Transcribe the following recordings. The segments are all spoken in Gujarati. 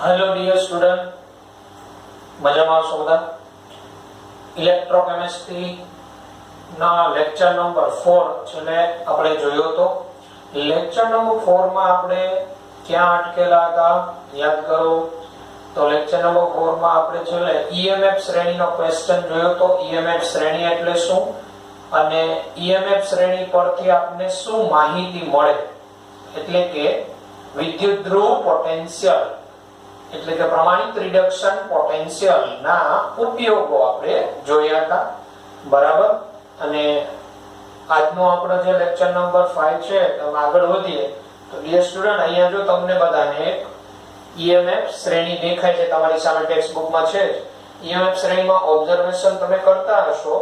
હેલો ડિયર સ્ટુડન્ટ, મજામાં છો બધા? ઇલેક્ટ્રોકેમિસ્ટ્રી ના લેક્ચર નંબર 4 છેલ્લે આપણે જોયો તો. લેક્ચર નંબર 4 માં આપણે ક્યાં અટકેલા હતા યાદ કરો. તો લેક્ચર નંબર 4 માં આપણે છેલ્લે EMF શ્રેણીનો ક્વેશ્ચન જોયો તો. EMF શ્રેણી એટલે શું અને EMF શ્રેણી પરથી આપણને શું માહિતી મળે, એટલે કે વિદ્યુત ધ્રુવ પોટેન્શિયલ એટલે કે પ્રમાણિત રિડક્શન પોટેન્શિયલ ના ઉપયોગો આપણે જોયા હતા, બરાબર. અને આજનો આપણો જે લેક્ચર નંબર 5 છે, તો આગળ વધીએ તો ડિયર સ્ટુડન્ટ, અહીંયા જો તમને બધાને એક EMF શ્રેણી દેખાય છે, તમારી સામે ટેક્સ્ટ બુકમાં છે. EMF શ્રેણીમાં ઓબ્ઝર્વેશન તમે કરતા હશો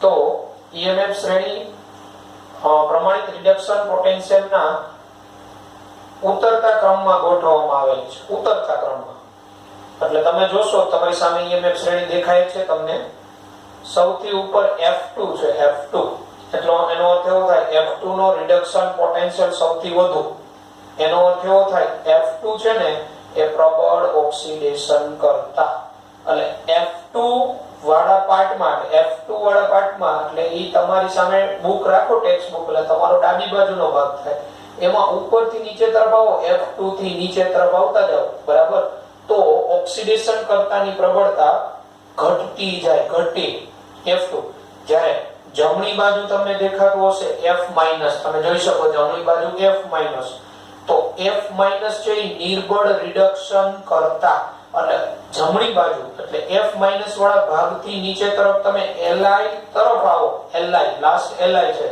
તો EMF શ્રેણી પ્રમાણિત રિડક્શન પોટેન્શિયલ ના ઉતરતા ક્રમમાં ગોઠવવામાં આવેલ છે. ઉતરતા ક્રમમાં એટલે તમે જોશો તમારી સામે EMF શ્રેણી દેખાય છે તમને. સૌથી ઉપર F2 છે, F2 એટલે એનો અર્થ એવો થાય F2 નો રિડક્શન પોટેન્શિયલ સૌથી વધુ. એનો અર્થ એવો થાય F2 છે ને એ પ્રબળ ઓક્સિડેશન કરતા, એટલે F2 વાળા પાર્ટમાં એટલે ઈ તમારી સામે બુક રાખો, ટેક્સ્ટ બુક, એટલે તમારો ડાબી બાજુનો ભાગ થાય. એમાં ઉપરથી નીચે તરફ આવો, F2 થી નીચે તરફ આવતા જાઓ, બરાબર. તો ઓક્સિડેશન કરતાની પ્રબળતા ઘટતી જાય, ઘટે F2. જ્યારે જમણી બાજુ તમને દેખાતું હશે F-, તમે જોઈ શકો જમણી બાજુ F-, તો F- છે એ નિર્બળ રિડક્શન કરતા, એટલે જમણી બાજુ એટલે F- વાળા ભાગથી નીચે તરફ તમે Li તરફ આવો, Li લાસ્ટ Li છે,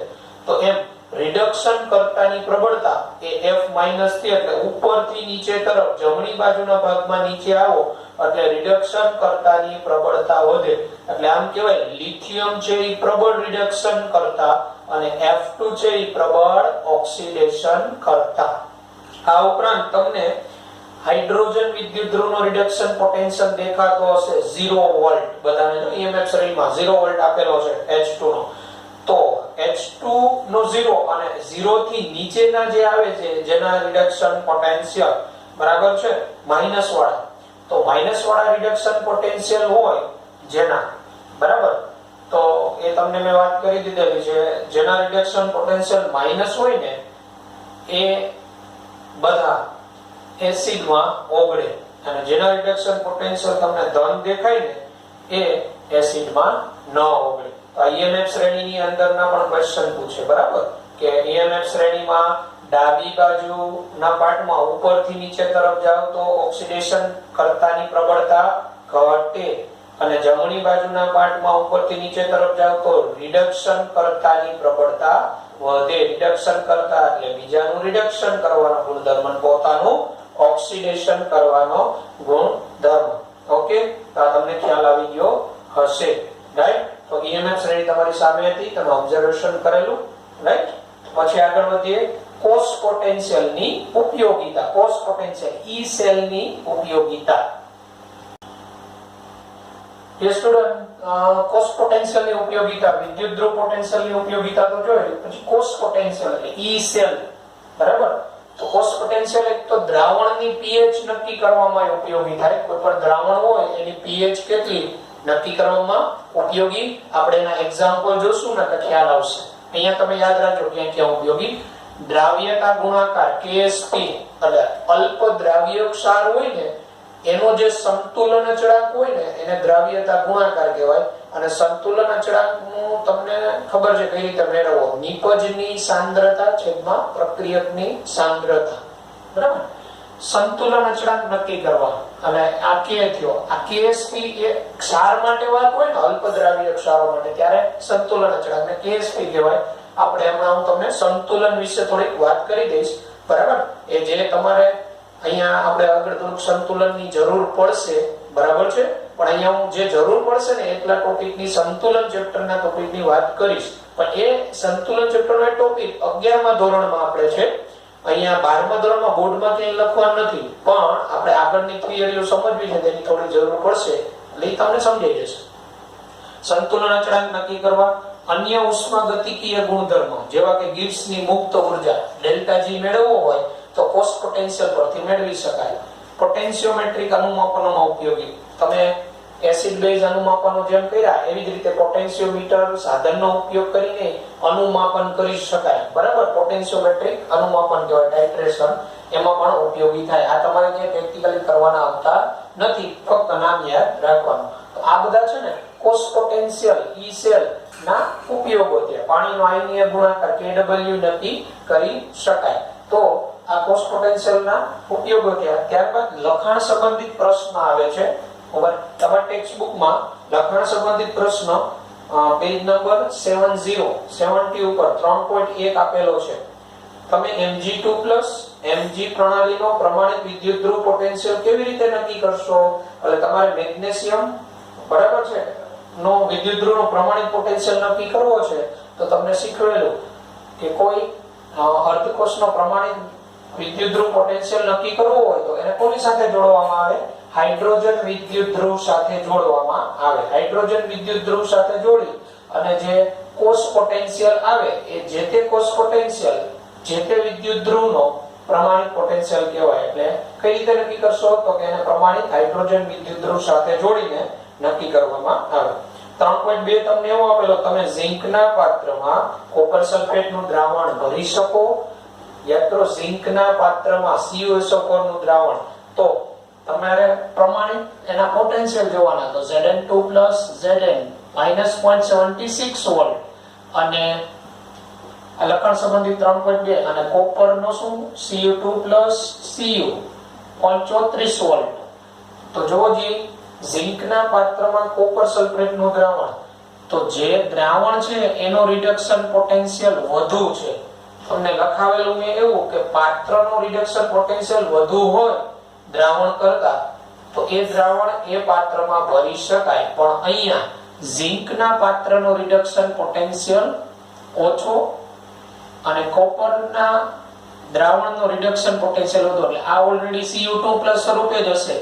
તો એમ રિડક્શન કરતાની પ્રબળતા એ F- થી એટલે ઉપરથી નીચે તરફ જમણી બાજુના ભાગમાં નીચે આવો એટલે રિડક્શન કરતાની પ્રબળતા વધે. એટલે આમ કહેવાય લિથિયમ છે એ પ્રબળ રિડક્શન કરતા અને F2 છે એ પ્રબળ ઓક્સિડેશન કરતા. આ ઉપરાંત તમને હાઇડ્રોજન વિદ્યુત ધ્રુવનો રિડક્શન પોટેન્શિયલ દેખાતો હશે 0 વોલ્ટ. બધાને જો EMF શ્રેણીમાં 0 વોલ્ટ આપેલો છે H2 નો. તો H2 નો 0 અને 0 થી નીચેના જે આવે છે જેના રિડક્શન પોટેન્શિયલ બરાબર છે માઈનસ વાળા, તો માઈનસ વાળા રિડક્શન પોટેન્શિયલ હોય જેના, બરાબર, તો એ તમને મેં વાત કરી દીધેલી છે. જેના રિડક્શન પોટેન્શિયલ માઈનસ હોય ને એ બધા એસિડમાં ઓગળે, અને જેના રિડક્શન પોટેન્શિયલ તમને ધન દેખાય ને એ એસિડમાં ન ઓગળે. EMF શ્રેણીની અંદરના પણ ક્વેશ્ચન પૂછે, બરાબર, કે EMF શ્રેણીમાં ડાબી બાજુના પાર્ટમાં ઉપરથી નીચે તરફ જાવ તો ઓક્સિડેશન કરતાની પ્રબળતા ઘટે, અને જમણી બાજુના પાર્ટમાં ઉપરથી નીચે તરફ જાવ તો રિડક્શન કરતાની પ્રબળતા વધે. રિડક્શન કરતા એટલે બીજાનું રિડક્શન કરવાનો ગુણધર્મ, પોતાનું ઓક્સિડેશન કરવાનો ગુણધર્મ. ઓકે, તો આ તમને ખ્યાલ આવી ગયો હશે, રાઈટ. તો EMF શ્રેણી તમારી સામે હતી, તમે ઓબ્ઝર્વેશન કરેલું, રાઈટ. પછી આગળ વધીએ કોષ પોટેન્શિયલ ની ઉપયોગિતા. કોષ પોટેન્શિયલ E સેલ ની ઉપયોગિતા. જે સ્ટુડન્ટ કોષ પોટેન્શિયલ ની ઉપયોગિતા, વિદ્યુત ધ્રુવ પોટેન્શિયલ ની ઉપયોગિતા તો જોઈ, પછી કોષ પોટેન્શિયલ એટલે E સેલ, બરાબર. તો કોષ પોટેન્શિયલ એક તો દ્રાવણની pH નક્કી કરવામાં ઉપયોગી થાય. કોઈ પણ દ્રાવણ હોય એની pH કેટલી નક્કી કરવામાં ઉપયોગી. આપણે એના એક્ઝામ્પલ જોશું ને તો ખ્યાલ આવશે. અહીંયા તમે યાદ રાખજો ક્યાં ક્યાં ઉપયોગી. દ્રાવ્યતા ગુણાકાર KSP એટલે અલ્પ દ્રાવ્ય ક્ષાર હોય ને એનો જે સંતુલન અચળાંક હોય ને એને દ્રાવ્યતા ગુણાકાર કહેવાય. અને સંતુલન અચળાંકનું તમને ખબર છે કઈ રીતે મેળવવો, નિપજની સાંદ્રતા છેદમાં પ્રક્રિયકની સાંદ્રતા, બરાબર. સંતુલન અચળાંક નક્કી કરવા, અને આ કે થયો આ KSP એ ક્ષાર માટે વાત હોય ને અલ્પ દ્રાવ્ય ક્ષારો માટે ત્યારે સંતુલન અચળાંક ને KSP કહેવાય. આપણે હમણાં હું તમને સંતુલન વિશે થોડીક વાત કરી દઈશ, બરાબર. એ જે તમારે અહીંયા આપણે આગળ થોડુંક સંતુલનની જરૂર પડશે, બરાબર છે. પણ અહીંયા હું જે જરૂર પડશે ને એટલા ટોપિકની સંતુલન ચેપ્ટરના ટોપિકની વાત કરીશ. પણ એ સંતુલન ચેપ્ટરનો ટોપિક 11મા ધોરણમાં આપણે છે. અહીંયા 12મા ધોરણમાં બોર્ડમાં ક્યાંય લખવાનું નથી, પણ આપણે આગળની થિયરીઓ સમજવી છે તેની થોડી જરૂર પડશે, એટલે એ તમને સમજાઈ જશે. સંતુલન અચળાંક નક્કી કરવા, અન્ય ઉષ્માગતિકીય ગુણધર્મો જેવા કે ગિબ્સની મુક્ત ઉર્જા ડેલ્ટા G મેળવવો હોય તો કોષ પોટેન્શિયલ પરથી મેળવી શકાય. પોટેન્શિયોમેટ્રિક અનુમાપનોમાં ઉપયોગી. તમે એસિડ બેઝ અનુમાપનો જેમ કર્યા એવી જ રીતે પોટેન્શિયોમીટર સાધનનો ઉપયોગ કરીને અનુમાપન કરી શકાય. બરાબર, પોટેન્શિયોમેટ્રિક અનુમાપન કહેવાય, ટાઇટ્રેશન, એમાં પણ ઉપયોગી થાય. આ તમારે ક્યાંય પ્રેક્ટિકલી કરવાના આવતા નથી, ફક્ત નામ યાદ રાખવાનું. તો આ બધા છે ને કોષ પોટેન્શિયલ ઈ સેલ ના ઉપયોગો છે. પાણીનો આયનીય ગુણાકાર KW નક્કી કરી શકાય. તો આ કોષ પોટેન્શિયલ ના ઉપયોગો થયા. ત્યારબાદ લખાણ સંબંધિત પ્રશ્ન આવે છે. તમારા ટેક્સ્ટ બુકમાં લખાણ સંબંધિત પ્રશ્ન પેજ નંબર 70 ઉપર 3.1 આપેલો છે. તમે Mg2+ Mg પ્રણાલીનો પ્રમાણિત વિદ્યુત ધ્રુવ પોટેન્શિયલ કેવી રીતે નક્કી કરશો? એટલે તમારે મેગ્નેશિયમ, બરાબર છે, નો વિદ્યુત ધ્રુવનો પ્રમાણિત પોટેન્શિયલ નક્કી કરવો છે. તો તમને શીખવેલું કે કોઈ અર્ધકોષનો પ્રમાણિત વિદ્યુત ધ્રુવ પોટેન્શિયલ નક્કી કરવો હોય તો એને કોની સાથે જોડવામાં આવે? હાઇડ્રોજન વિદ્યુત ધ્રુવ સાથે જોડવામાં આવે. હાઇડ્રોજન વિદ્યુત ધ્રુવ સાથે જોડી અને જે કોષ પોટેન્શિયલ આવે એ જે તે કોષ પોટેન્શિયલ જે તે વિદ્યુત ધ્રુવનો પ્રમાણિત પોટેન્શિયલ કહેવાય. એટલે કઈ રીતે નક્કી કરશો? તો કે એને પ્રમાણિત હાઇડ્રોજન વિદ્યુત ધ્રુવ સાથે જોડીને નક્કી કરવામાં આવે. 3.2 તમને એવો આપેલો, તમે ઝિંકના પાત્રમાં કોપર સલ્ફેટનું દ્રાવણ ભરી શકો. યાદ કરો, ઝિંકના પાત્રમાં CuSO4 નું દ્રાવણ, તો તમારે પ્રમાણિત એના પોટેન્શિયલ જોવાના. તો Zn2+ Zn -0.76 વોલ્ટ અને લખાણ સંબંધિત 3.2 અને કોપરનો શું Cu2+ Cu 0.34 વોલ્ટ. તો જો જે ઝિંકના પાત્રમાં કોપર સલ્ફેટનું દ્રાવણ, તો જે દ્રાવણ છે એનો રિડક્શન પોટેન્શિયલ વધુ છે. તમને લખાવેલું મેં એવું કે પાત્રનો રિડક્શન પોટેન્શિયલ વધુ હોય દ્રાવણ કરતા, તો એ દ્રાવણ એ પાત્રમાં ભરી શકાય. પણ અહીંયા ઝિંકના પાત્રનો રિડક્શન પોટેન્શિયલ ઓછો અને કોપરના દ્રાવણનો રિડક્શન પોટેન્શિયલ વધુ. એટલે આ ઓલરેડી Cu2+ સ્વરૂપે જ હશે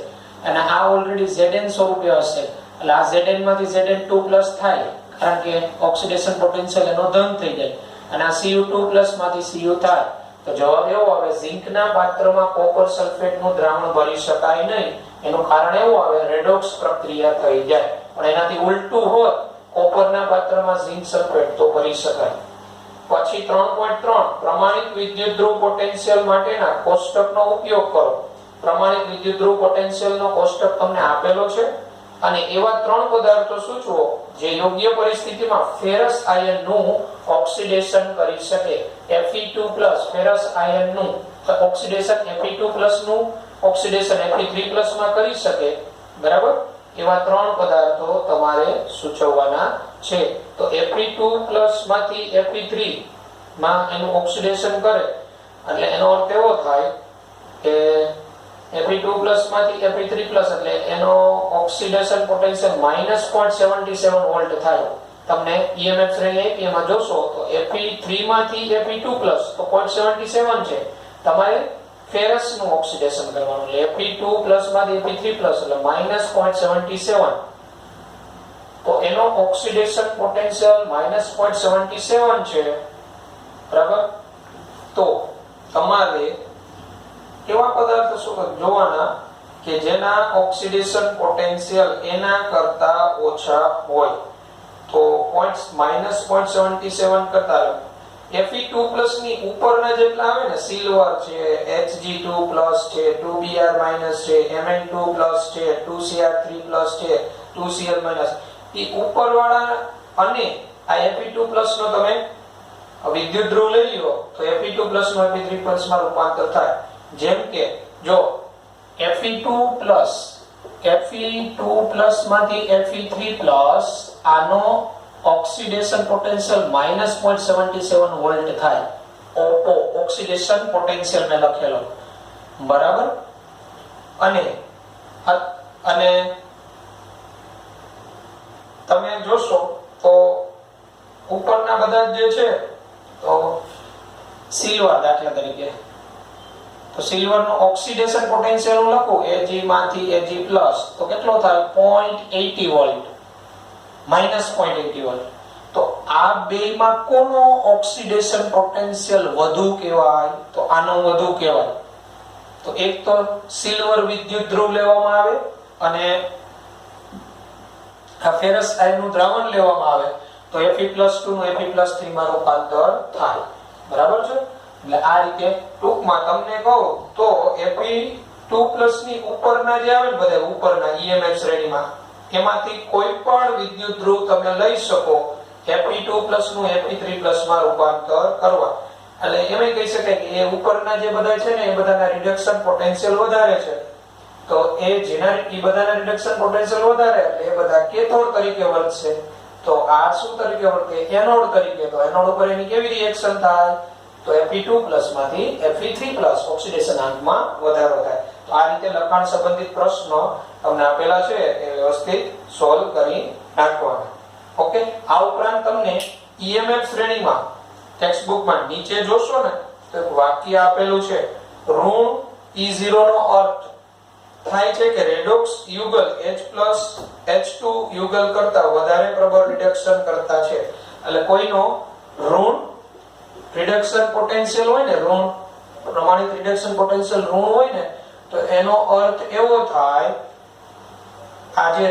અને આ ઓલરેડી Zn સ્વરૂપે હશે. એટલે આ Zn માંથી Zn2+ થાય, કારણ કે ઓક્સિડેશન પોટેન્શિયલ એનો ધન થઈ જાય, અને આ Cu2+ માંથી Cu થાય. તો જવાબ એવો આવે, ઝિંકના પાત્રમાં કોપર સલ્ફેટનું દ્રાવણ ભરી શકાય નહીં. એનું કારણ એવું આવે, રેડોક્સ પ્રક્રિયા થઈ જાય. પણ એનાથી ઉલટું હોત, કોપરના પાત્રમાં ઝિંક સલ્ફેટ, તો ભરી શકાય. પછી 3.3 પ્રમાણિત વિદ્યુત ધ્રુવ પોટેન્શિયલ માટેના કોષ્ટકનો ઉપયોગ કરો. પ્રમાણિત વિદ્યુત ધ્રુવ પોટેન્શિયલનો કોષ્ટક તમને આપેલો છે અને એવા 3 પદાર્થો સૂચવો જે યોગ્ય પરિસ્થિતિમાં ફેરસ આયનનું ઓક્સિડેશન કરી શકે. Fe2+ ફેરસ આયનનું ઓક્સિડેશન Fe2+ નું ઓક્સિડેશન Fe3+ માં કરી શકે. બરાબર, એવા 3 પદાર્થો તમારે સૂચવવાના છે. તો Fe2+ માંથી Fe3 માં એનું ઓક્સિડેશન કરે એટલે એનો અર્થ એવો થાય કે Fe2+ માંથી Fe3+ એટલે એનો ઓક્સિડેશન પોટેન્શિયલ -0.77 વોલ્ટ થાય. તમને EMF શ્રેણી આપી એમાં જોશો તો Fe3 માંથી Fe2+ તો 0.77 છે. તમારે ફેરસ નું ઓક્સિડેશન કરવાનું. એટલે Fe2+ માંથી Fe3+ એટલે -0.77, તો એનો ઓક્સિડેશન પોટેન્શિયલ -0.77 છે. બરાબર, તો તમારે એવા પદાર્થો શું જોવાના કે જેના ઓક્સિડેશન પોટેન્શિયલ એના કરતા ઓછા હોય. તો -0.77 કરતા Fe2+ ની ઉપરના જેટલા આવે ને, સિલ્વર છે, Hg2+ છે, 2Br- છે, Mn2+ છે, 2Cr3+ છે, 2Cl- એ ઉપરવાળા અને આ Fe2+ નો તમે વિદ્યુત ધ્રુવ લઈ લો તો Fe2+ નો Fe3+ માં રૂપાંતર થાય. જેમ કે જો Fe2+ માંથી Fe3+ આનો ઓક્સિડેશન પોટેન્શિયલ -0.77 વોલ્ટ થાય. ઓટો ઓક્સિડેશન પોટેન્શિયલ મે લખેલો, બરાબર. અને તમે જોશો તો ઉપરના બધા જે છે, તો સિલ્વર દાખલા તરીકે, તો સિલ્વર નો ઓક્સિડેશન પોટેન્શિયલ હું લખું Ag માંથી Ag+, તો કેટલો થાય? 0.80 વોલ્ટ, -0.80 વોલ્ટ. તો આ બેમાં કોનો ઓક્સિડેશન પોટેન્શિયલ વધુ કહેવાય? તો આનો વધુ કહેવાય. તો એક તો સિલ્વર વિદ્યુત ધ્રુવ લેવામાં આવે અને આ ફેરસ આયન નું દ્રાવણ લેવામાં આવે તો Fe+2 નું Fe+3 માં રૂપાંતર થાય. બરાબર છે? એટલે આ રીતે ટૂંકમાં તમને કહું તો Fe2+ ની ઉપરના જે આવે ને બધા ઉપરના EMF શ્રેણીમાં એમાંથી કોઈ પણ વિદ્યુત ધ્રુવ તમે લઈ શકો Fe2+ નું Fe3+ માં રૂપાંતર કરવા. એટલે એમ કહી શકાય કે એ ઉપરના જે બધા છે ને એ બધાના રિડક્શન પોટેન્શિયલ વધારે છે. તો એ જેના એ બધાના રિડક્શન પોટેન્શિયલ વધારે એટલે એ બધા કેથોડ તરીકે વર્તશે. તો આ શું તરીકે વર્તે? એનોડ તરીકે. તો એનોડ ઉપર એની કેવી રિએક્શન થાય? તો Fe2+ માંથી Fe3+ ઓક્સિડેશન આંકમાં વધારો થાય. તો આ રીતે લખાણ સંબંધિત પ્રશ્નો તમને આપેલા છે એ વ્યવસ્થિત સોલ્વ કરી નાખવાના. ઓકે. આ ઉપરાંત તમને EMF શ્રેણીમાં ટેક્સ્ટ બુકમાં નીચે જોશો ને તો એક વાક્ય આપેલું છે, ઋણ E0 નો અર્થ થાય છે કે રેડોક્સ યુગલ H+H2 યુગલ કરતા વધારે પ્રબળ રિડક્શન કરતા છે. એટલે કોઈનો ઋણ રિડક્શન પોટેન્શિયલ હોય ને, ઋણ પ્રમાણિત રિડક્શન પોટેન્શિયલ ઋણ હોય ને તો એનો અર્થ એવો થાય, આ જે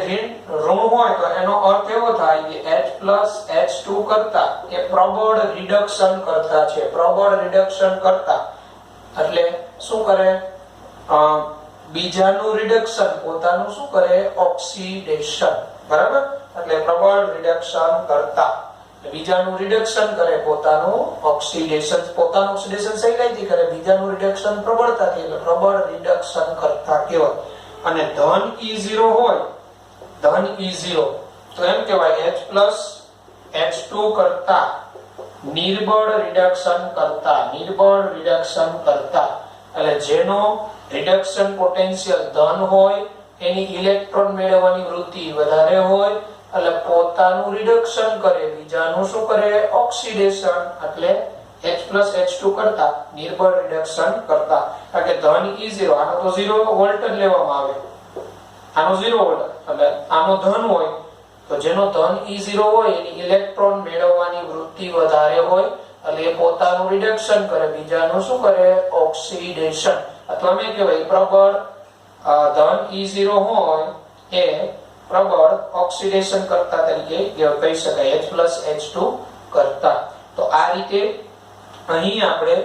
ઋણ હોય તો એનો અર્થ એવો થાય કે H+H2 કરતા એ પ્રબળ રિડક્શન કરતા છે. પ્રબળ રિડક્શન કરતા એટલે શું કરે? બીજાનું રિડક્શન પોતાનું શું કરે? ઓક્સિડેશન. બરાબર? એટલે પ્રબળ રિડક્શન કરતા બીજાનું રિડક્શન કરે, પોતાનું ઓક્સિડેશન. પોતાનું ઓક્સિડેશન સહેલાઈથી કરે, બીજાનું રિડક્શન પ્રબળતાથી, એટલે પ્રબળ રિડક્શન કરતા કહેવાય. અને ધન E0 હોય, ધન E0 તો એમ કહેવાય H+H2 કરતા નિર્બળ રિડક્શન કરતા. નિર્બળ રિડક્શન કરતા એટલે જેનો રિડક્શન પોટેન્શિયલ ધન હોય એની ઇલેક્ટ્રોન મેળવવાની વૃત્તિ વધારે હોય એટલે પોતાનું રિડક્શન કરે, બીજાનું શું કરે? ઓક્સિડેશન. એટલે H+H2 કરતા નિર્બળ રિડક્શન કરતા. કારણ કે ધન E0 આનો તો 0 વોલ્ટ જ લેવામાં આવે, આનો 0 વોલ્ટ એટલે આનો ધન હોય તો જેનો ધન E0 હોય એની ઇલેક્ટ્રોન મેળવવાની વૃત્તિ વધારે હોય એટલે એ પોતાનું રિડક્શન કરે, બીજાનું શું કરે? ઓક્સિડેશન. અથવા મેં કહેવાય પ્રબળ ધન E0 હોય એ પ્રબળ ઓક્સિડેશન કરતા તરીકે કહી શકાય, H+H2 કરતા. તો આ રીતે અહીં આપણે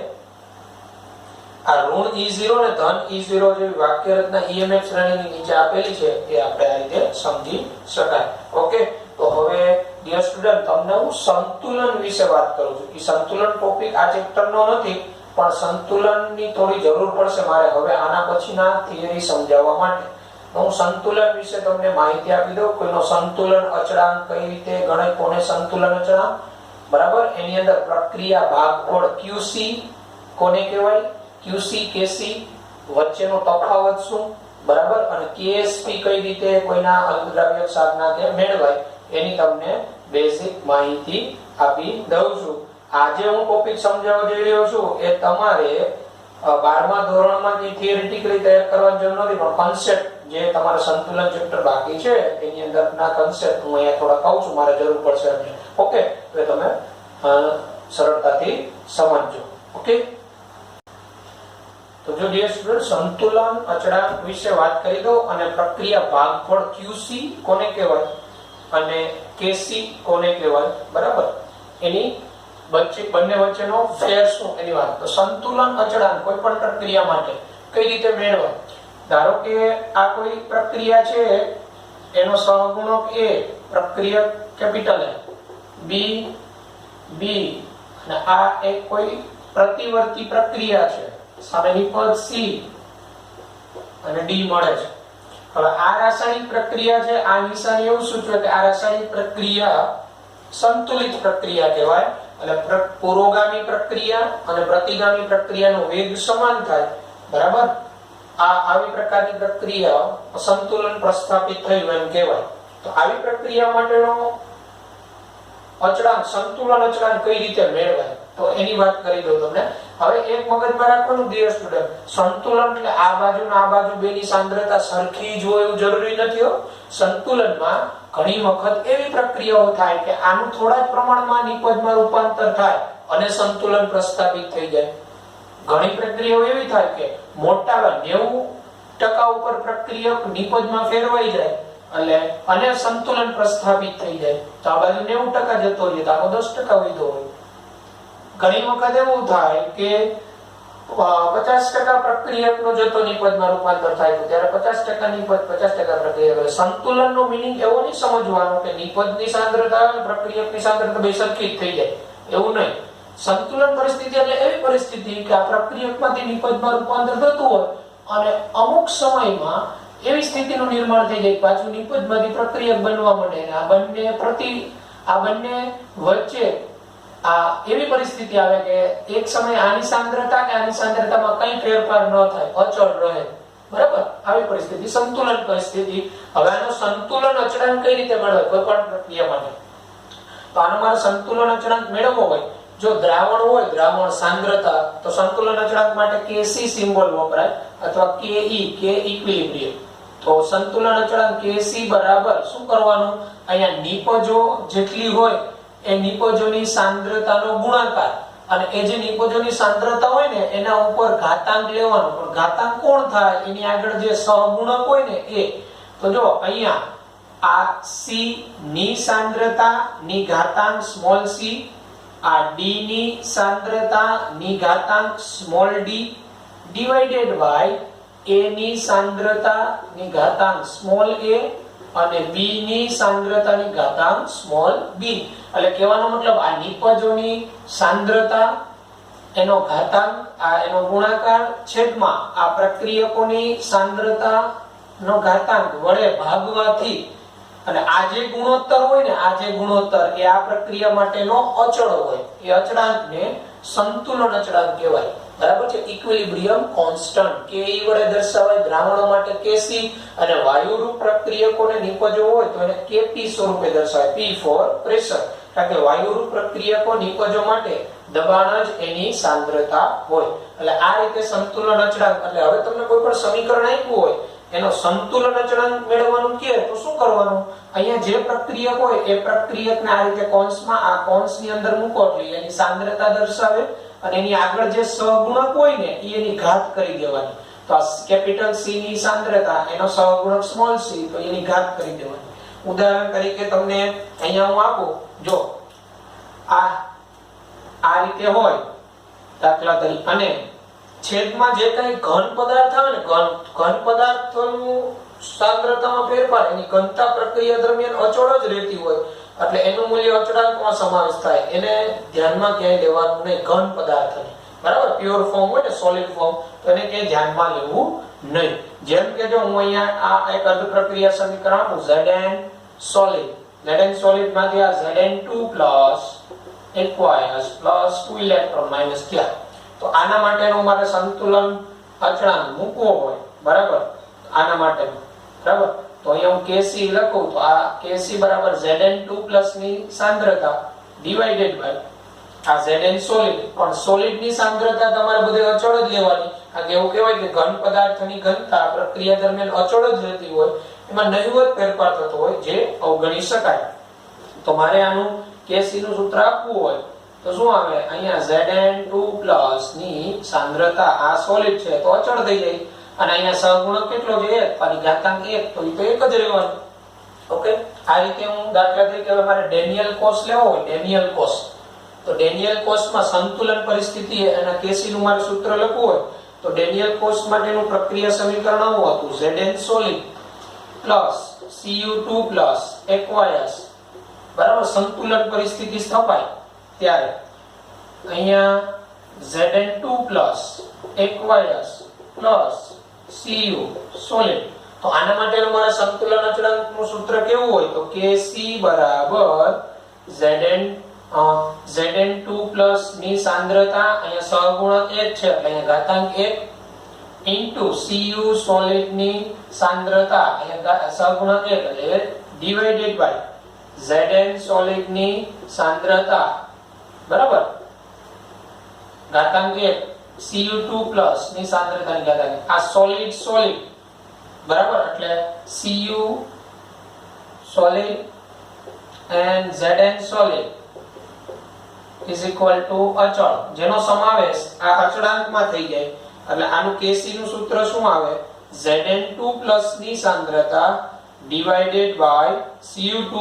આ ઋણ E0 ને ધન E0 જેવી વાક્ય રચના EMF શ્રેણીની નીચે આપેલી છે એ આપણે આ રીતે સમજી શકાય. ઓકે. તો હવે ડિયર સ્ટુડન્ટ તમને હું સંતુલન વિશે વાત કરું છું. એ સંતુલન ટોપિક આ ચેપ્ટરનો નથી પણ સંતુલનની થોડી જરૂર પડશે મારે હવે આના પછીના થિયરી સમજાવવા માટે. હું સંતુલન વિશે તમને માહિતી આપી દઉં. કોઈનો સંતુલન અચળાંક કઈ રીતે ગણાય, કોને સંતુલન અચળાંક. બરાબર? એની અંદર પ્રક્રિયા ભાગફળ QC કોને કહેવાય, QC KC વચ્ચેનો તફાવત શું, બરાબર, અને KSP કઈ રીતે કોઈના અલ્પદ્રાવ્ય સાધના કે મેળવાય એની તમને બેઝિક માહિતી આપી દઉં છું. આજે હું ટોપિક સમજાવવા જઈ રહ્યો છું એ તમારે 12મા ધોરણમાં જે થિયરિટિકલી તૈયાર કરવાની જરૂર નથી પણ કોન્સેપ્ટ જે તમારે સંતુલન ચેપ્ટર બાકી છે એની અંદરના કોન્સેપ્ટ હું અહીંયા થોડા કહું છું, મારે જરૂર પડશે એટલે. ઓકે. તો તમે સરળતાથી સમજજો. ઓકે. તો જો ડિયર સ્ટુડન્ટ સંતુલન અચળાંક વિશે વાત કરી દો અને પ્રક્રિયા ભાગફળ QC કોને કહેવાય અને KC કોને કહેવાય, બરાબર, એની બંને વચ્ચેનો ફેર શું એની વાત. તો સંતુલન અચળાંક કોઈ પણ પ્રક્રિયા માટે કઈ રીતે મેળવાય? ધારો કે આ કોઈ પ્રક્રિયા છે એનો સહગુણક A પ્રક્રિયા કેપિટલ A, B અને આ એક કોઈ પ્રતિવર્તી પ્રક્રિયા છે, સામેની પદ C અને D મળે છે. હવે આ રાસાયણિક પ્રક્રિયા છે, આ નિશાન એવું સૂચવે કે આ રાસાયણિક પ્રક્રિયા સંતુલિત પ્રક્રિયા કહેવાય. એટલે પુરોગામી પ્રક્રિયા અને પ્રતિગામી પ્રક્રિયાનો વેગ સમાન થાય, બરાબર. આ આવી પ્રકારની પ્રક્રિયા સંતુલન પ્રસ્થાપિત થયું એમ કહેવાય. તો આવી પ્રક્રિયા માટેનો અચળાંક સંતુલન અચળાંક કઈ રીતે મેળવાય તો એની વાત કરી દઉં તમને. હવે એક મગજમાં રાખવાનું ડિયર સ્ટુડન્ટ, સંતુલન એટલે આ બાજુ ને આ બાજુ બેની સાંદ્રતા સરખી જ હોય એવું જરૂરી નથી હો. સંતુલનમાં ઘણી વખત એવી પ્રક્રિયાઓ થાય કે આનું થોડા જ પ્રમાણમાં નિપજમાં રૂપાંતર થાય અને સંતુલન પ્રસ્થાપિત થઈ જાય. ઘણી પ્રક્રિયાઓ એવી થાય કે મોટા 90% ઉપર પ્રક્રિયક નિપજમાં ફેરવાઈ જાય એટલે અને સંતુલન પ્રસ્થાપિત થઈ જાય તો આ બાજુ 90% જતો રહે તો આનો 10% વધ્યો હોય. ઘણી વખત એવું થાય કે 50% પ્રક્રિયકનો જથ્થો નિપજમાં રૂપાંતર થાય તો ત્યારે 50% નિપજ 50% પ્રક્રિયક. સંતુલનનો મીનિંગ એવો નહીં સમજવાનો કે નિપજની સાંદ્રતા અને પ્રક્રિયકની સાંદ્રતા બે સરખી જ થઈ જાય એવું નહીં. સંતુલન પરિસ્થિતિ એટલે એવી પરિસ્થિતિ કે આ પ્રક્રિયકમાંથી નિપજમાં રૂપાંતર થતું હોય અને અમુક સમયમાં એવી સ્થિતિનું નિર્માણ થઈ જાય પાછું નિપજમાંથી પ્રક્રિયક બનવા માંડે અને આ બંને વચ્ચે આ એવી પરિસ્થિતિ આવે કે એક સમય આની સાંદ્રતા કે આની સાંદ્રતામાં કંઈ ફેરફાર ન થાય, અચળ રહે. બરાબર? આવી પરિસ્થિતિ સંતુલન પરિસ્થિતિ. હવે આનો સંતુલન અચળાંક કઈ રીતે મેળવે કોઈ પણ પ્રક્રિયા માટે? તો આનો મારે સંતુલન અચળાંક મેળવવો હોય, જો દ્રાવણ હોય, દ્રાવણ સાંદ્રતા, તો સંતુલન અચળાંક માટે Kc સિમ્બોલ વપરાય અથવા Ke, કે ઇક્વિલિબ્રિયમ. તો સંતુલન અચળાંક Kc બરાબર શું કરવાનું? અહીંયા નિપજો જેટલી હોય એ નિપજોની સાંદ્રતાનો ગુણાકાર અને એ જે નિપજોની સાંદ્રતા હોય ને એના ઉપર ઘાતાંક લેવાનો. પણ ઘાતાંક કોણ થાય? એની આગળ જે સહગુણક હોય ને એ. તો જો અહીંયા આ C ની સાંદ્રતા ની ઘાતાંક સ્મોલ c, આ D ની સાંદ્રતા ની ઘાતાંક small d divided by A ની સાંદ્રતા ની ઘાતાંક સ્મોલ a અને B ની સાંદ્રતાની ઘાતાંક સ્મોલ b. એટલે કહેવાનો મતલબ આ નિપજોની સાંદ્રતા એનો ઘાતાંક આ એનો ગુણાકાર છેદમાં આ પ્રક્રિયકોની સાંદ્રતાનો ઘાતાંક વડે ભાગવાથી અને આ જે ગુણોત્તર હોય ને આ જે ગુણોત્તર એ આ પ્રક્રિયા માટેનો અચળ હોય એ અચળાંકને સંતુલન અચળાંક કહેવાય. બરાબર છે? ઇક્વિલિબ્રિયમ કોન્સ્ટન્ટ Ke વડે દર્શાવાય દ્રાવણો માટે Kc અને વાયુરૂપ પ્રક્રિયકોને નિપજો હોય તો એને Kp સ્વરૂપે દર્શાવાય. P for pressure. કારણ કે વાયુરૂપ પ્રક્રિયકો નિપજો માટે દબાણ જ એની સાંદ્રતા હોય. એટલે આ રીતે સંતુલન અચળાંક. એટલે હવે તમને કોઈ પણ સમીકરણ આપ્યું હોય એનો સંતુલન અચળાંક મેળવવાનું કહે તો શું કરવાનું? અહીંયા જે પ્રક્રિયક હોય એ પ્રક્રિયકને આ રીતે કૌંસમાં આ કૌંસની અંદર મૂકો એટલે એની સાંદ્રતા દર્શાવે અને એની આગળ જે સહગુણક હોય ને એની ઘાત કરી દેવાની. તો આ કેપિટલ C ની સાંદ્રતા એનો સહગુણક સ્મોલ c તો એની ઘાત કરી દેવાની. ઉદાહરણ તરીકે તમને અહીંયા હું આપું, જો આ રીતે હોય દાખલા તરીકે અને છેદમાં જે કઈ ઘન પદાર્થ આવે ને ઘન પદાર્થનું સાંદ્રતામાં ફેરફાર એની ઘનતા પ્રક્રિયા દરમિયાન અચળ જ રહેતી હોય એટલે એનું મૂલ્ય અચળાંકમાં સમાવેશ થાય. એને ધ્યાનમાં ક્યાંય લેવાનું નહીં ઘન પદાર્થને. બરાબર? પ્યોર ફોર્મ હોય ને સોલિડ ફોર્મ તો એને ક્યાંય ધ્યાનમાં લેવું નહીં. જેમ કે જો હું અહીંયા આ એક અર્ધ પ્રક્રિયા સમીકરણ આપું Zn solid માંથી આ Zn2 plus aqueous plus 2 electron minus ત્યાં. તો આના માટેનો મારે સંતુલન અચળાંક મૂકવો હોય, બરાબર? આના માટે બરાબર તો અહીંયા હું Kc લખું તો આ Kc બરાબર Zn2 plus ની સાંદ્રતા ડિવાઇડેડ બાય આ Zn solid. પણ સોલિડ ની સાંદ્રતા તમારે બધે અચળ જ લેવાની. કારણ કે એવું કહેવાય કે ઘન પદાર્થની ઘનતા પ્રક્રિયા દરમિયાન અચળ જ રહેતી હોય, એમાં નહિવત ફેરફાર થતો હોય જે અવગણી શકાય. તો મારે આનું Kc નું સૂત્ર આપવું હોય તો શું આવે? અહીંયા Zn2 plus ની સાંદ્રતા આ સોલિડ છે તો અચળ થઈ જાય અને અહીંયા સહગુણક કેટલો છે? 1 અને ઘાતાંક 1 તો એ તો એક જ રહેવાનું. ઓકે? આ રીતે હું દાખલા તરીકે હવે મારે ડેનિયલ કોષ લેવો હોય, ડેનિયલ કોષ તો ડેનિયલ કોષમાં સંતુલન પરિસ્થિતિ અને Kc નું મારે સૂત્ર લખવું હોય તો ડેનિયલ કોષ માટેનું પ્રક્રિયા સમીકરણ આવું હતું Zn solid plus Cu2 plus aqueous. બરાબર? સંતુલન પરિસ્થિતિ સ્થપાય ત્યારે અહીંયા Zn2 plus aqueous plus Cu solid. તો આના માટેનું મારે સંતુલન અચળાંકનું સૂત્ર કેવું હોય તો Kc બરાબર Zn2 plus ની સાંદ્રતા અહીંયા સહગુણક 1 છે એટલે અહીંયા ઘાતાંક 1 into Cu solid ની સાંદ્રતા અહીંયા સહગુણક 1 એટલે divided by Zn solid ની સાંદ્રતા બરાબર ઘાતાંક 1 Cu2 plus ની સાંદ્રતાની ઘાતાંક. આ સોલિડ બરાબર એટલે Cu solid and Zn solid is equal to અચળ, જેનો સમાવેશ આ અચળાંકમાં થઈ જાય એટલે આનું Kc નું સૂત્ર શું આવે? Zn2 ની સાંદ્રતા ડિવાઇડેડ બાય Cu2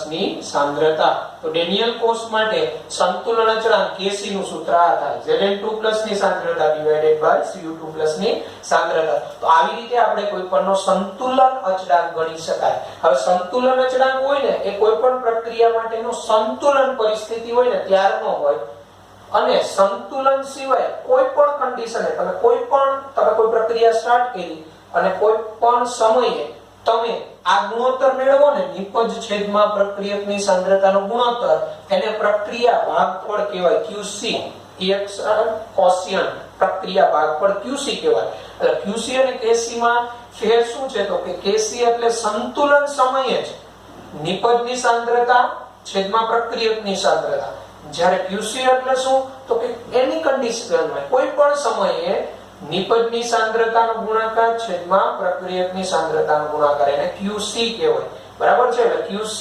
ની સાંદ્રતા. તો ડેનિયલ કોષ માટે સંતુલન અચળાંક Kc નું સૂત્ર આ થાય Zn2 ની સાંદ્રતા ડિવાઇડેડ બાય Cu2 ની સાંદ્રતા. તો આવી રીતે આપણે કોઈ પણનો સંતુલન અચળાંક ગણી શકાય. હવે સંતુલન અચળાંક હોય ને એ કોઈ પણ પ્રક્રિયા માટેનો સંતુલન પરિસ્થિતિ હોય ને ત્યારનો હોય, અને સંતુલન સિવાય કોઈ પણ કન્ડિશને તમે કોઈ પ્રક્રિયા સ્ટાર્ટ કરી અને કોઈ પણ સમયે તમે આ ગુણોત્તર મેળવો ને, નિપજ છેદમાં પ્રક્રિયકની સાંદ્રતાનો ગુણોત્તર, એને પ્રક્રિયા ભાગફળ કહેવાય, QC કોશિયન્ટ પ્રક્રિયા ભાગફળ QC કહેવાય. એટલે QC અને KC માં ફેર શું છે? તો કે KC એટલે સંતુલન સમયે જ નિપજની સાંદ્રતા છેદમાં પ્રક્રિયકની સાંદ્રતા, જ્યારે QC એટલે શું? તો કે એની કન્ડિશનમાં કોઈ પણ સમયે નિપજની સાંદ્રતાનો ગુણાકાર છેદમાં પ્રક્રિયકની સાંદ્રતાનો ગુણાકાર, એને QC કહેવાય. બરાબર છે? એટલે QC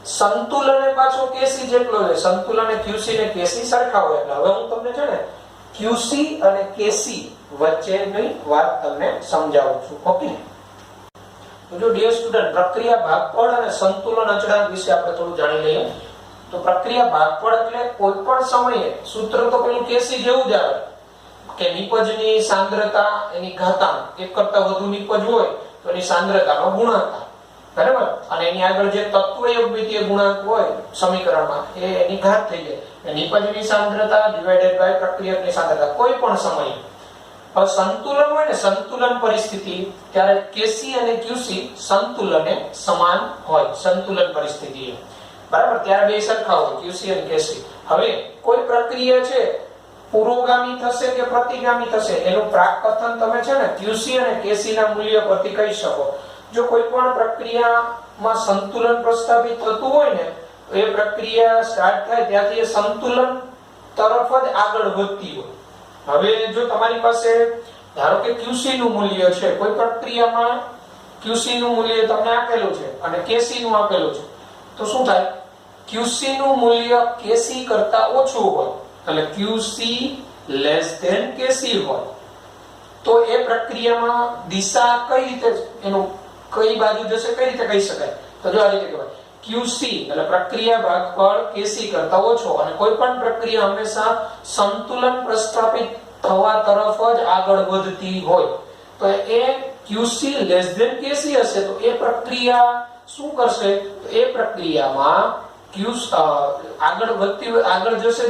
સંતુલન એ પાછો KC જેટલો છે. સંતુલન એ QC ને KC સરખા હોય. એટલે હવે હું તમને છે ને QC અને KC વચ્ચેની વાત તમને સમજાવું છું. ઓકે? તો જો ડિયર સ્ટુડન્ટ, પ્રક્રિયા ભાગફળ અને સંતુલન અચળાંક વિશે આપણે થોડું જાણી લઈએ. તો પ્રક્રિયા ભાગફળ એટલે કોઈ પણ સમયે સૂત્ર તો પેલું KC જેવું જ આવે કે નિપજની સાંદ્રતા એની ઘાતાંક, એક કરતા વધુ નિપજ હોય તો એની સાંદ્રતાનો ગુણાકાર, બરાબર? અને એની આગળ જે તત્વયોગમિતીય ગુણાંક હોય સમીકરણમાં એ એની ઘાત થઈ જાય. નિપજની સાંદ્રતા ડિવાઇડેડ બાય પ્રક્રિયકની સાંદ્રતા કોઈ પણ સમયે. હવે સંતુલન હોય ને, સંતુલન પરિસ્થિતિ, ત્યારે KC અને QC સંતુલને સમાન હોય. સંતુલન પરિસ્થિતિ બરાબર, ત્યારે બે સરખા હોય QC અને KC. હવે કોઈ પ્રક્રિયા છે પુરોગામી થશે કે પ્રતિગામી થશે એનું પ્રાકકથન તમે છે ને QC અને KC ના મૂલ્ય પરથી કહી શકો. જો કોઈ પણ પ્રક્રિયામાં સંતુલન પ્રસ્થાપિત થતું હોય ને, તો એ પ્રક્રિયા સ્ટાર્ટ થાય ત્યાંથી એ સંતુલન તરફ જ આગળ વધતી હોય. હવે જો તમારી પાસે ધારો કે QC નું મૂલ્ય છે, કોઈ પ્રક્રિયામાં QC નું મૂલ્ય તમને આપેલું છે અને KC નું આપેલું છે, તો શું થાય? QC નું મૂલ્ય KC કરતા ઓછું હોય, એટલે QC લેસ ધેન KC હોય, તો એ પ્રક્રિયામાં દિશા કઈ રીતે, એનું કઈ બાજુ જશે, કઈ રીતે કહી શકાય? તો જો આ રીતે કહેવાય QC એટલે પ્રક્રિયા ભાગફળ KC કરતા ઓછો, અને કોઈ પણ પ્રક્રિયા હંમેશા સંતુલન પ્રસ્થાપિત થવા તરફ જ આગળ વધતી હોય, તો એ QC લેસ ધેન KC હશે. તો એ પ્રક્રિયા શું કરશે? તો એ પ્રક્રિયામાં આગળ જશે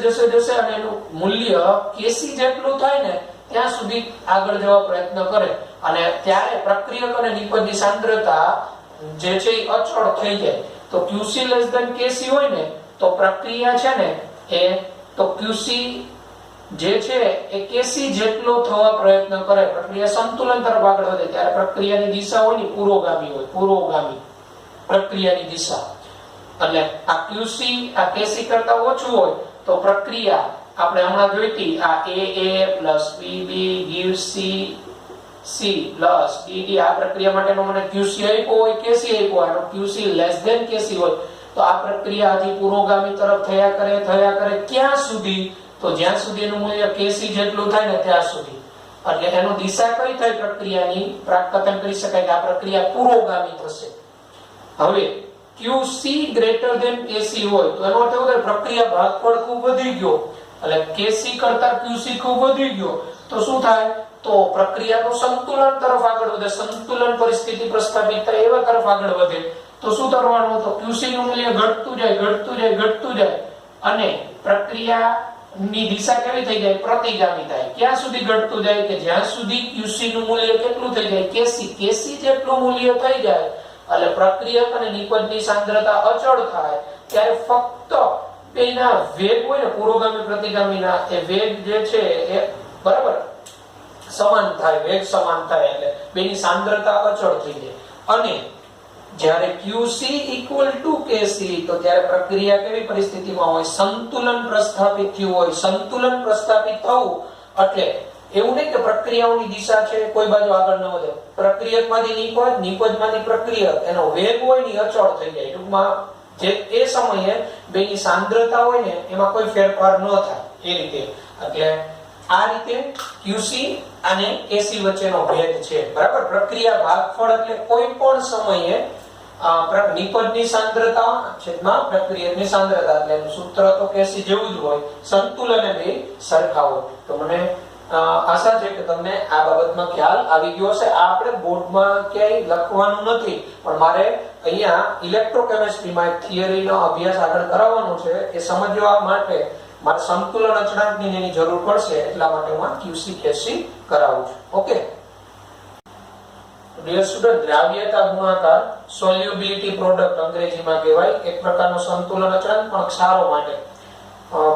અને એનું મૂલ્ય KC જેટલું થાય ને ત્યાં સુધી આગળ જવા પ્રયત્ન કરે, અને ત્યારે પ્રક્રિયક અને નિપજની સાંદ્રતા જે છે એ અચળ થઈ જાય. તો QC લેસ ધેન KC હોય ને તો પ્રક્રિયા છે ને એ તો QC જે છે એ KC જેટલો થવા પ્રયત્ન કરે, પ્રક્રિયા સંતુલન તરફ આગળ વધે, ત્યારે પ્રક્રિયાની દિશા હોય ને પુરોગામી હોય, પુરોગામી પ્રક્રિયાની દિશા. એટલે આ QC આ KC કરતા ઓછું હોય તો પ્રક્રિયા આપણે હમણાં જોઈતી આ AA + BB gives C plus DD, આ પ્રક્રિયા માટેનો મને QC આપ્યો હોય, KC આપ્યો હોય, અને QC લેસ ધેન KC હોય, તો આ પ્રક્રિયા હજી પુરોગામી તરફ થયા કરે ક્યાં સુધી? તો જ્યાં સુધી એનું મૂલ્ય KC જેટલું થાય ને ત્યાં સુધી. એટલે એનો દિશા કઈ થાય પ્રક્રિયાની? પ્રાકકથન કરી શકાય કે આ પ્રક્રિયા પુરોગામી થશે. હવે QC ગ્રેટર ધેન KC હોય તો એનો અર્થ એવો થાય પ્રક્રિયા ભાગફળ ખૂબ વધી ગયો, એટલે KC કરતા QC ખૂબ વધી ગયો, તો શું થાય? તો પ્રક્રિયાનું સંતુલન તરફ આગળ વધે, સંતુલન પરિસ્થિતિ પ્રસ્થાપિત થાય એવા તરફ આગળ વધે. તો શું કરવાનું? તો QC નું મૂલ્ય ઘટતું જાય, અને પ્રક્રિયાની દિશા કેવી થઈ જાય? પ્રતિગામી થાય. ક્યાં સુધી ઘટતું જાય? કે જ્યાં સુધી QC નું મૂલ્ય કેટલું થઈ જાય? KC જેટલું મૂલ્ય થઈ જાય, એટલે પ્રક્રિયક અને નિપજની સાંદ્રતા અચળ થાય. ત્યારે ફક્ત બેના વેગ હોય ને પુરોગામી પ્રતિગામીના, એ વેગ જે છે એ બરાબર સમાન થાય, વેગ સમાન થાય, એટલે બેની સાંદ્રતા અચળ થઈ જાય. અને જ્યારે QC = KC તો ત્યારે પ્રક્રિયા કેવી પરિસ્થિતિમાં હોય? સંતુલન પ્રસ્થાપિત થયું હોય. સંતુલન પ્રસ્થાપિત થવું એટલે એવું નહીં કે પ્રક્રિયાઓની દિશા છે કોઈ બાજુ આગળ ન વધે, પ્રક્રિયકમાંથી નિપજમાંથી પ્રક્રિયક, એનો વેગ હોય ને અચળ થઈ જાય, ટૂંકમાં જે એ સમયે બેની સાંદ્રતા હોય ને એમાં કોઈ ફેરફાર ન થાય એ રીતે. એટલે આ રીતે QC અને KC વચ્ચેનો ભેદ છે. બરાબર. પ્રક્રિયા ભાગફળ એટલે કોઈ પણ સમયે નિપજની સાંદ્રતા છેદમાં પ્રક્રિયકની સાંદ્રતા, એટલે એનું સૂત્ર તો KC જેવું જ હોય, સંતુલન બે સરખા હોય. તો મને આશા છે કે તમને આ બાબતમાં ખ્યાલ આવી ગયો હશે. આ આપણે બોર્ડમાં ક્યાંય લખવાનું નથી, પણ મારે અહીંયા ઇલેક્ટ્રોકેમિસ્ટ્રીમાં એક થિયરીનો અભ્યાસ આગળ કરાવવાનો છે. એ સમજવા માટે મારે સંતુલન અચળાંકની એની જરૂર પડશે, એટલા માટે હું QC KC કરાવું છું. ઓકે ડિયર સ્ટુડન્ટ, દ્રાવ્યતા ગુણાકાર સોલ્યુબિલિટી પ્રોડક્ટ અંગ્રેજીમાં કહેવાય. એક પ્રકારનો સંતુલન અચળાંક, પણ ક્ષારો માટે.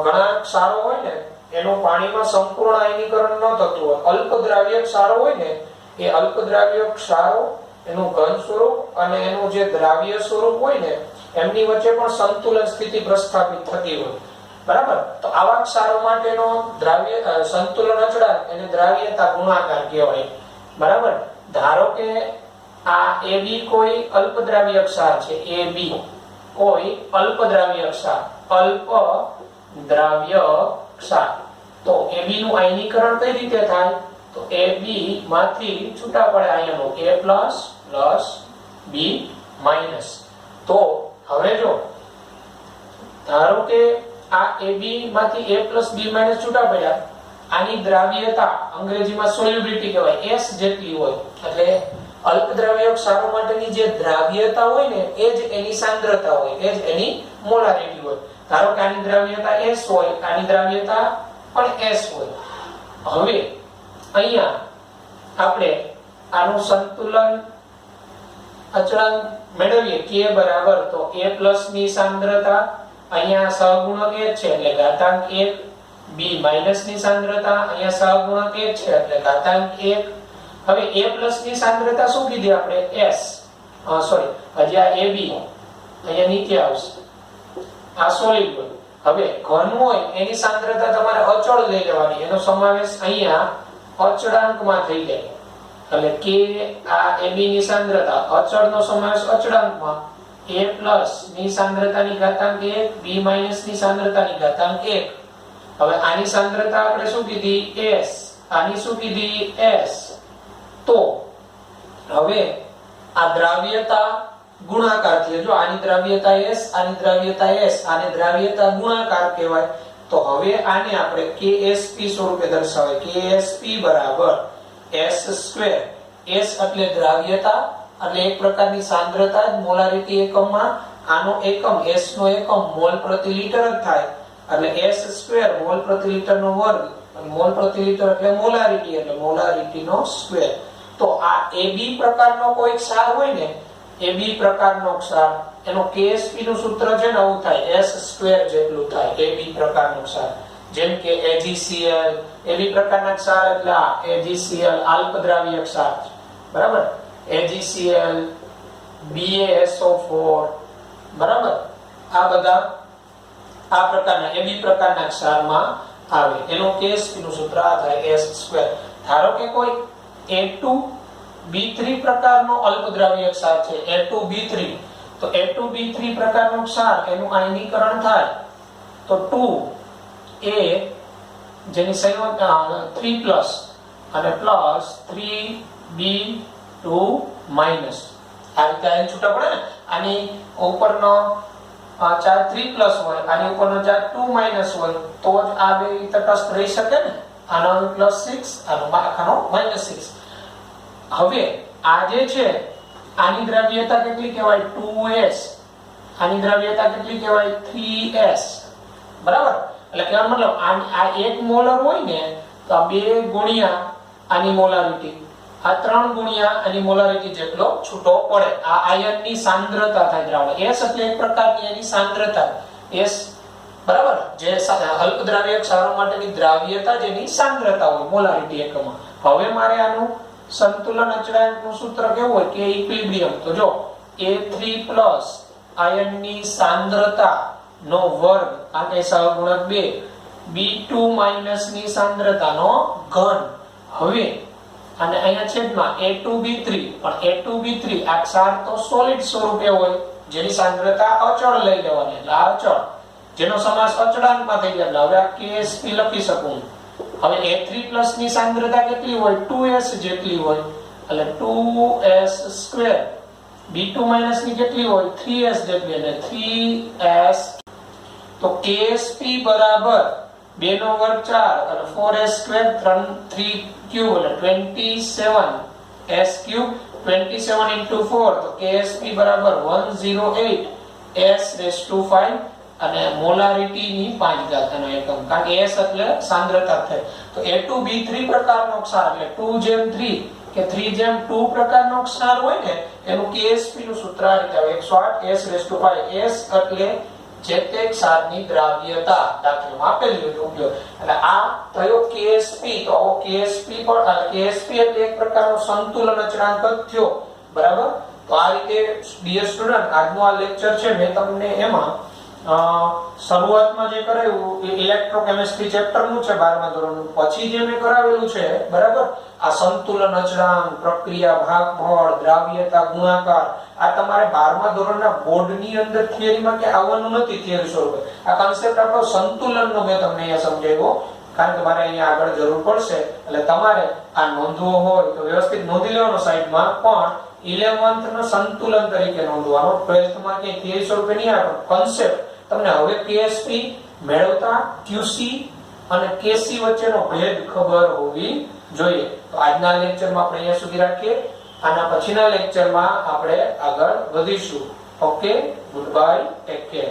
ઘણા ક્ષારો હોય ને એનું પાણીમાં સંપૂર્ણ આયનીકરણ ન થતું હોય. અલ્પદ્રાવ્ય ક્ષારો હોય ને એ અલ્પદ્રાવ્ય ક્ષારો એનું ઘન સ્વરૂપ અને એનું જે દ્રાવ્ય સ્વરૂપ હોય ને એમની વચ્ચે પણ સંતુલન સ્થિતિ પ્રસ્થાપિત થતી હોય. બરાબર. તો આવા ક્ષારો માટેનો દ્રાવ્ય સંતુલન અચળાંક એને દ્રાવ્યતા ગુણાકાર કહેવાય. બરાબર. ધારો કે આ AB કોઈ અલ્પદ્રાવ્ય ક્ષાર છે. AB કોઈ અલ્પદ્રાવ્ય ક્ષાર, અલ્પદ્રાવ્ય ક્ષાર. તો AB નું આયનીકરણ કઈ રીતે થાય? તો AB માંથી છૂટા પડે આયનો A+ B-. તો હવે જો ધારો કે આ AB માંથી A+B- છૂટા પડ્યા, આની દ્રાવ્યતા અંગ્રેજીમાં સોલ્યુબિલિટી કહેવાય, S જેટલી હોય. એટલે અલ્પદ્રાવ્ય ક્ષારો માટેની જે દ્રાવ્યતા હોય ને એ જ એની સાંદ્રતા હોય, એ જ એની મોલારિટી હોય. ધારો કે આની દ્રાવ્યતા S હોય, આની દ્રાવ્યતા પણ S હોય. હવે અહીંયા આપણે આનું સંતુલન અચળાંક મેળવીએ K બરાબર તો A+ ની સાંદ્રતા, અહીંયા સહગુણક 1 છે એટલે ઘાતાંક 1, B- ની સાંદ્રતા, અહીંયા સહગુણક 1 છે એટલે ઘાતાંક 1. હવે A+ ની સાંદ્રતા શું કીધી આપણે? S. સોરી, હજી આ AB અહીંયા નીચે આવશે. આ સોલિડ હોય. હવે ઘન હોય એની સાંદ્રતા તમારે અચળ લઈ લેવાની, એનો સમાવેશ અહીંયા અચળાંકમાં થઈ જાય. એટલે K આ AB ની સાંદ્રતા, અચળનો સમાવેશ અચળાંકમાં, A+ ની સાંદ્રતાની ઘાતાંક 1, B- ની સાંદ્રતાની ઘાતાંક 1. હવે આની સાંદ્રતા આપણે શું કીધી? S. આની શું કીધી? S. તો હવે આ દ્રાવ્યતા ગુણાકાર છે. જો આની દ્રાવ્યતા S, આની દ્રાવ્યતા S, આને દ્રાવ્યતા ગુણાકાર કહેવાય. તો હવે આને આપણે KSP સ્વરૂપે દર્શાવાય. KSP બરાબર S². S એટલે દ્રાવ્યતા, એટલે એક પ્રકારની સાંદ્રતા, મોલારિટી એકમમાં આનો એકમ S નો એકમ મોલ પ્રતિ લિટર જ થાય. એટલે S² મોલ પ્રતિ લિટર નો વર્ગ, મોલ પ્રતિ લિટર એટલે મોલારિટી, એટલે મોલારિટી નો સ્ક્વેર. તો આ AB પ્રકારનો કોઈ ક્ષાર હોય ને, AB પ્રકારનો ક્ષાર, એનો KSP નું સૂત્ર છે ને આવું થાય, S² જેટલું થાય. AB પ્રકારનો ક્ષાર, જેમ કે AgCl, AB પ્રકારના ક્ષાર એટલે આ AgCl અલ્પદ્રાવ્ય ક્ષાર, બરાબર. AgCl, BaSO4, બરાબર. આ બધા આ પ્રકારના AB પ્રકારના ક્ષારમાં આવે. એનો KSP નું સૂત્ર આ થાય, S². ધારો કે કોઈ A2B3 પ્રકારનો અલ્પદ્રાવ્ય ક્ષાર છે, A2B3. તો A2B3 પ્રકારનો ક્ષાર, એનું આયનીકરણ થાય તો 2A જેની સંયોજક 3+ અને +3B2-. આ રીતે આયન છૂટા પડે ને. આની ઉપરનો ચાર્જ 3+ હોય, આની ઉપરનો ચાર્જ 2- હોય, તો જ આ બે તટસ્થ રહી શકે ને. આનો +6, આનો -6. હવે આ જે છે આની દ્રવ્યતા કેટલી કહેવાય? 2S. આની દ્રવ્યતા કેટલી કહેવાય? 3S. બરાબર. એટલે કહેવાનો મતલબ આ 1 મોલર હોય ને તો આ 2 ગુણ્યા આની મોલારિટી, આ 3 ગુણ્યા આની મોલારિટી જેટલો છૂટો પડે. આ આયનની સાંદ્રતા થાય દ્રાવણ. S એટલે એક પ્રકારની એની સાંદ્રતા. S બરાબર, જે અલ્પદ્રાવ્ય ક્ષારો માટેની દ્રાવ્યતા જેની સાંદ્રતા હોય મોલારિટી એકમમાં. હવે મારે આનું સંતુલન અચળાંકનું સૂત્ર કેવું હોય? કે ઇક્વિલિબ્રિયમ. તો જો A3+ આયનની સાંદ્રતા નો વર્ગ, આ કે સહગુણક 2, B2- ની સાંદ્રતાનો ઘન. હવે અને અહીંયા છેદમાં A2B3, પણ A2B3 આ ક્ષાર તો સોલિડ સ્વરૂપે હોય, જેની સાંદ્રતા અચળ લઈ લેવાની, એટલે આ અચળ, જેનો સમાસ અચળાંકમાં થઈ ગયા, એટલે હવે આ KSP લખી શકું. હવે A3+ ની સાંદ્રતા કેટલી હોય? 2s જેટલી હોય, એટલે 2s². B2- ની કેટલી હોય? 3s જેટલી, એટલે 3s. તો KSP બરાબર 2 નો વર્ગ 4 અને 4s², 3³ એટલે 27s³, 27 * 4, તો KSP બરાબર 108s⁵ અને મોલારિટી ની 5 ઘાતનો એકમ, કારણ કે s એટલે સાંદ્રતા થાય. તો A2B3 પ્રકારનો ક્ષાર એટલે 2:3 કે 3:2 પ્રકારનો ક્ષાર હોય ને, એનું KSP નું સૂત્ર આ રીતે આવે, 108s⁵. s એટલે જે તે ક્ષારની દ્રાવ્યતા, દાખલામાં આપેલી હોય ઉપયોગ. એટલે આ થયો KSP. તો આવો KSP પણ, KSP એટલે એક પ્રકારનો સંતુલન અચળાંક જ થયો, બરાબર. તો આ રીતે ડિયર સ્ટુડન્ટ, આજનો આ લેક્ચર છે, મેં તમને એમાં શરૂઆતમાં જે કરાવ્યું એ ઇલેક્ટ્રોકેમિસ્ટ્રી ચેપ્ટર નું છે 12મા ધોરણનું. પછી જે મેં કરાવેલું છે, બરાબર, આ સંતુલન અચળાંક, પ્રક્રિયા, ભાગફળ, દ્રાવ્યતા, ગુણાકાર, આ તમારે 12મા ધોરણના બોર્ડની અંદર થિયરીમાં કે આવવાનું નથી. થિયરી સ્વરૂપે આ કોન્સેપ્ટ આપણો સંતુલનનો મેં તમને અહીંયા સમજાવ્યો, કારણ કે મારે અહીંયા આગળ જરૂર પડશે. એટલે તમારે આ નોંધવો હોય તો વ્યવસ્થિત નોંધી લેવાનો સાઈડમાં, પણ 11th નો સંતુલન તરીકે નોંધવાનો. 12th માં કે થિયરી સ્વરૂપે નહીં આવે, કોન્સેપ્ટ તમને હવે KSP મેળવતા QC અને KC વચ્ચેનો ભેદ ખબર હોવી જોઈએ. તો આજના લેક્ચરમાં આપણે અહીંયા સુધી રાખીએ. આના પછીના લેક્ચરમાં આપણે આગળ વધીશું. Okay, good bye, take care.